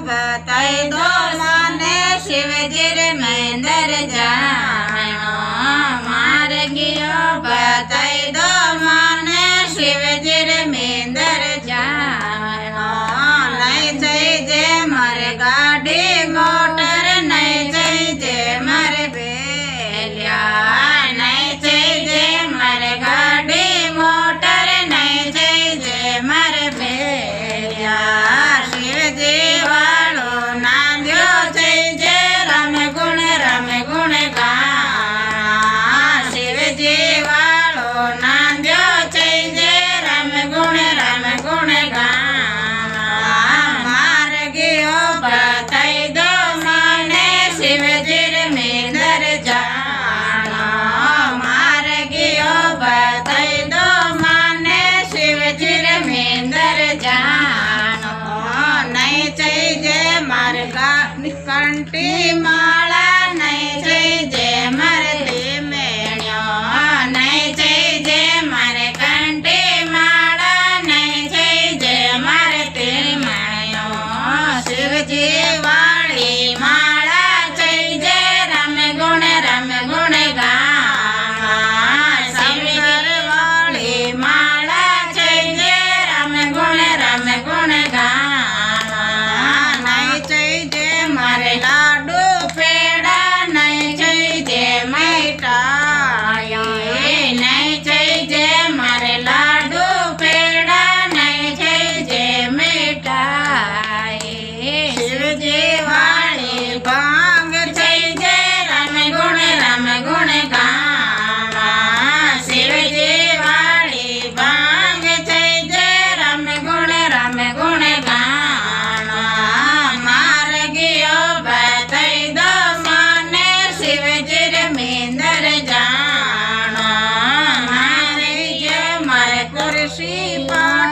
बताई दो माने शिवजी रे महेंद्र जानो मार गियो बताई दो माने शिवजी रे महेंद्र जानो नहीं चाहिए मारे गाड़ी मोटर नहीं चाहिए मारे बेलिया नहीं चाहिए मारे गाड़ी मोटर नहीं चाहिए मारे बेलिया शिवजी वालो नांद्यो चाहिए रम गुण गाना शिवजी वालो नांद्यो चाहिए रम गुण गाना मार गियो बताई दो माने शिवजी रे महेंद्र जानो मार गियो बताई दो माने शिवजी रे महेंद्र जानो नहीं चाहिए मार कंठी माला नहीं चाहिए मरती मेण्यो नहीं चाहिए मारे कंठी माला नहीं चाहिए मरती मेण्यो शिवजी वाली माला चाहिए रम गुण गाना शंकर वाली माला चाहिए रम गुण गाना नहीं चाहिए मारे लाडू पेड़ा नहीं चाहिए मिठाई नहीं चाहिए मारे लाडू पेड़ा नहीं चाहिए मिठाई शिवजी वाली भांग चाहिए रम गुण गाना शिवजी वाली भांग चाहिए रम गुण गाना मार गियो बताई दो माने शिवजी रे महेंद्र जानो मार गियो मारे कुर्सी पर